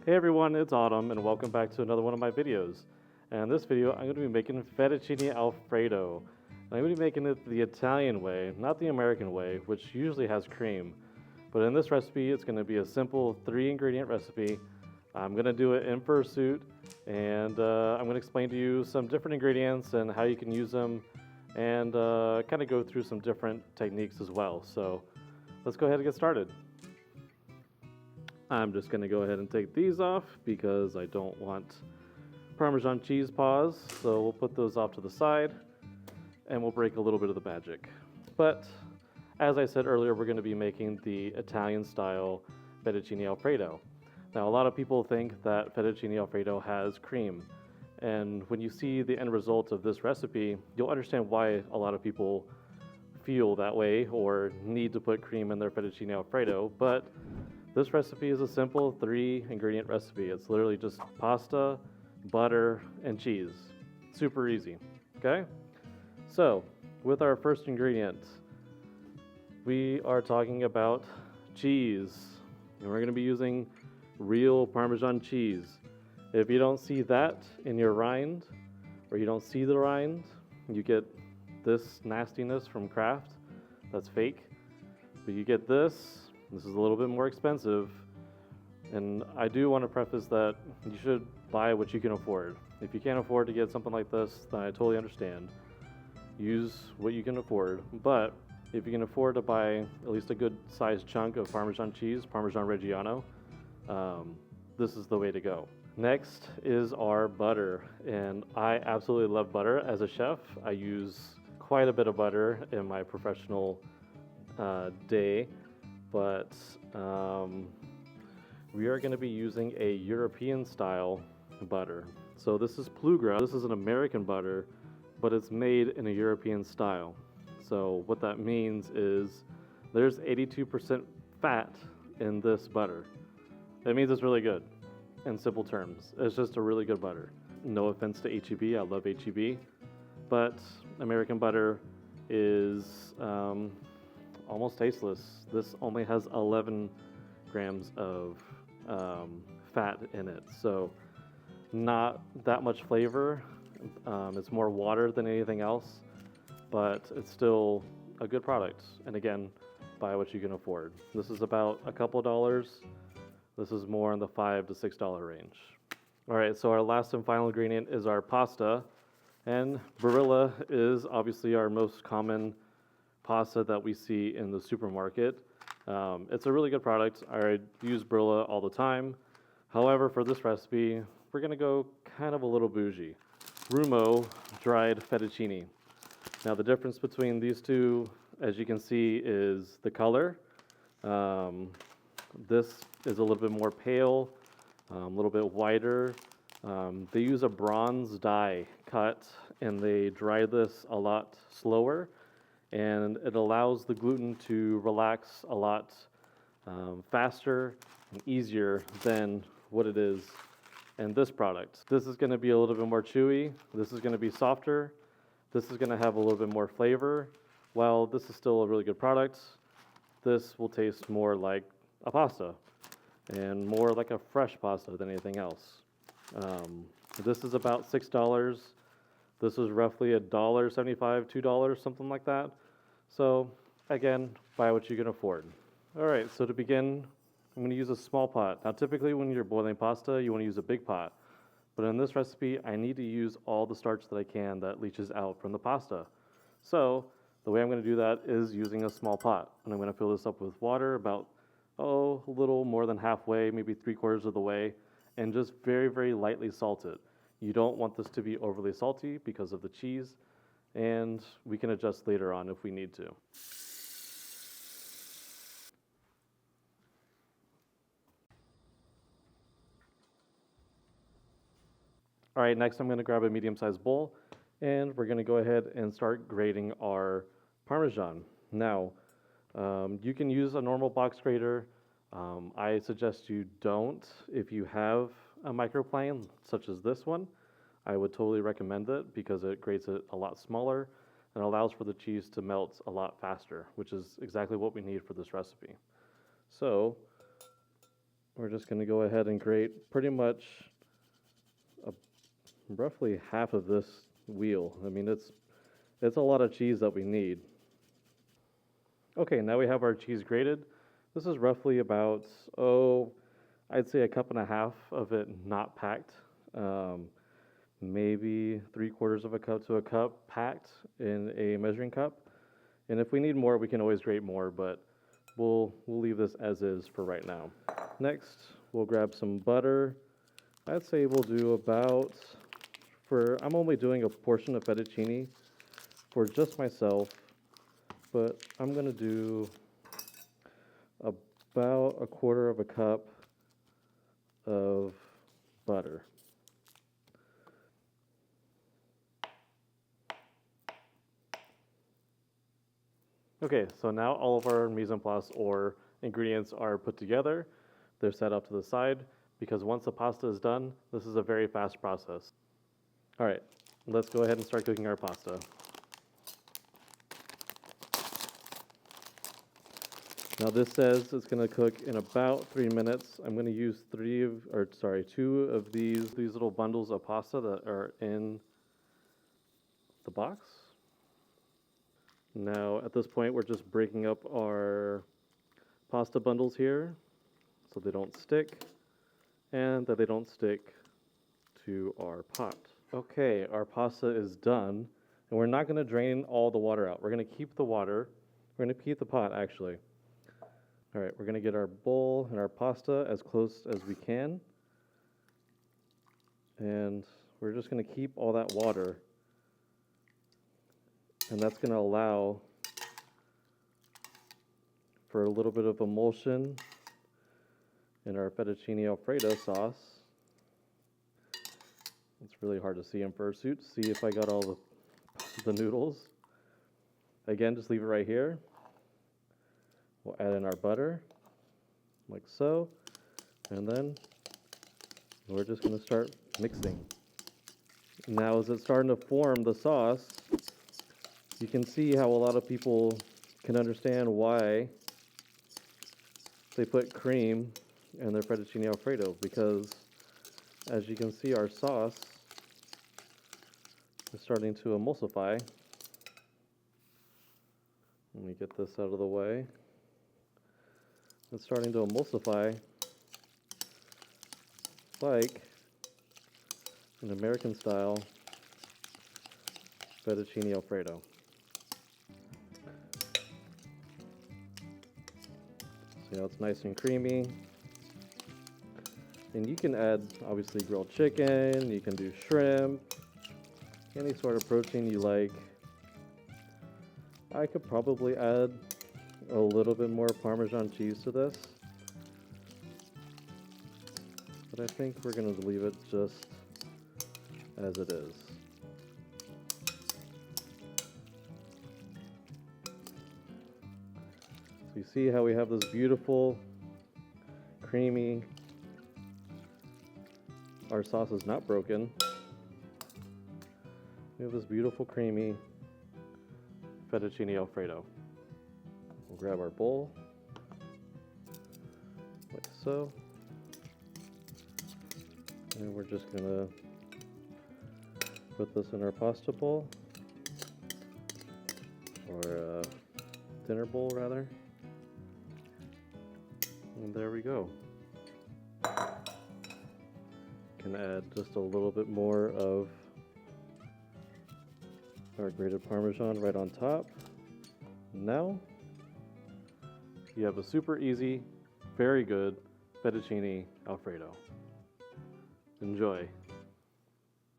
Hey everyone, it's Autumn and welcome back to another one of my videos. And in this video, I'm going to be making Fettuccine Alfredo. And I'm going to be making it the Italian way, not the American way, which usually has cream. But in this recipe, it's going to be a simple 3-ingredient recipe. I'm going to do it in Fursuit, and I'm going to explain to you some different ingredients and how you can use them, and kind of go through some different techniques as well. So let's go ahead and get started. I'm just going to go ahead and take these off because I don't want Parmesan cheese paws, so we'll put those off to the side and we'll break a little bit of the magic. But as I said earlier, we're going to be making the Italian style Fettuccine Alfredo. Now a lot of people think that Fettuccine Alfredo has cream, and when you see the end result of this recipe, you'll understand why a lot of people feel that way or need to put cream in their Fettuccine Alfredo. But this recipe is a simple 3-ingredient recipe. It's literally just pasta, butter, and cheese. Super easy, okay? So, with our first ingredient, we are talking about cheese. And we're going to be using real Parmesan cheese. If you don't see that in your rind, or you don't see the rind, you get this nastiness from Kraft. That's fake. But you get this. This is a little bit more expensive, and I do want to preface that you should buy what you can afford. If you can't afford to get something like this, then I totally understand. Use what you can afford, but if you can afford to buy at least a good sized chunk of Parmesan cheese, Parmesan Reggiano, this is the way to go. Next is our butter, and I absolutely love butter. As a chef, I use quite a bit of butter in my professional day. But we are going to be using a European style butter. So this is Plugra. This is an American butter, but it's made in a European style. So what that means is there's 82% fat in this butter. That means it's really good. In simple terms, it's just a really good butter. No offense to HEB, I love HEB, but American butter is almost tasteless. This only has 11 grams of fat in it, so not that much flavor. It's more water than anything else, but it's still a good product. And again, buy what you can afford. This is about a couple dollars. This is more in the $5 to $6 range. All right, so our last and final ingredient is our pasta, and Barilla is obviously our most common pasta that we see in the supermarket. It's a really good product. I use Barilla all the time. However, for this recipe, we're gonna go kind of a little bougie. Rumo dried fettuccine. Now the difference between these two, as you can see, is the color. This is a little bit more pale, a little bit whiter. They use a bronze dye cut, and they dry this a lot slower, and it allows the gluten to relax a lot faster and easier than what it is in this product. This is going to be a little bit more chewy. This is going to be softer. This is going to have a little bit more flavor. While this is still a really good product, this will taste more like a pasta and more like a fresh pasta than anything else. This is about $6. This is roughly $1.75, $2, something like that. So again, buy what you can afford. All right, so to begin, I'm going to use a small pot. Now typically when you're boiling pasta, you want to use a big pot. But in this recipe, I need to use all the starch that I can that leaches out from the pasta. So the way I'm going to do that is using a small pot. And I'm going to fill this up with water about, a little more than halfway, maybe 3/4 of the way, and just very, very lightly salt it. You don't want this to be overly salty because of the cheese, and we can adjust later on if we need to. All right, next I'm going to grab a medium-sized bowl, and we're going to go ahead and start grating our Parmesan. Now, you can use a normal box grater. I suggest you don't. If you have a microplane such as this one, I would totally recommend it because it grates it a lot smaller and allows for the cheese to melt a lot faster, which is exactly what we need for this recipe. So we're just going to go ahead and grate pretty much roughly half of this wheel. I mean, it's a lot of cheese that we need. Okay, now we have our cheese grated. This is roughly about, I'd say a cup and a half of it not packed. Maybe 3/4 of a cup to a cup packed in a measuring cup. And if we need more, we can always grate more, but we'll leave this as is for right now. Next, we'll grab some butter. I'd say we'll do about, I'm only doing a portion of fettuccine for just myself, but I'm gonna do about 1/4 of a cup of butter. Okay, so now all of our mise en place or ingredients are put together. They're set up to the side because once the pasta is done, this is a very fast process. All right, let's go ahead and start cooking our pasta. Now this says it's going to cook in about 3 minutes. I'm going to use 2 of these little bundles of pasta that are in the box. Now at this point we're just breaking up our pasta bundles here so they don't stick and that they don't stick to our pot. Okay, our pasta is done and we're not going to drain all the water out. We're going to keep the water. We're going to keep the pot actually. All right, we're going to get our bowl and our pasta as close as we can. And we're just going to keep all that water. And that's going to allow for a little bit of emulsion in our fettuccine Alfredo sauce. It's really hard to see in Fursuit. See if I got all the noodles. Again, just leave it right here. We'll add in our butter, like so, and then we're just going to start mixing. Now as it's starting to form the sauce, you can see how a lot of people can understand why they put cream in their fettuccine Alfredo, because as you can see our sauce is starting to emulsify. Let me get this out of the way. It's starting to emulsify like an American style fettuccine Alfredo. See how it's nice and creamy. And you can add obviously grilled chicken, you can do shrimp, any sort of protein you like. I could probably add a little bit more Parmesan cheese to this, but I think we're going to leave it just as it is. So you see how we have this beautiful, creamy, our sauce is not broken. We have this beautiful, creamy fettuccine Alfredo. We'll grab our bowl, like so, and we're just gonna put this in our pasta bowl, or dinner bowl rather, and there we go. Can add just a little bit more of our grated Parmesan right on top. Now you have a super easy, very good fettuccine Alfredo. Enjoy.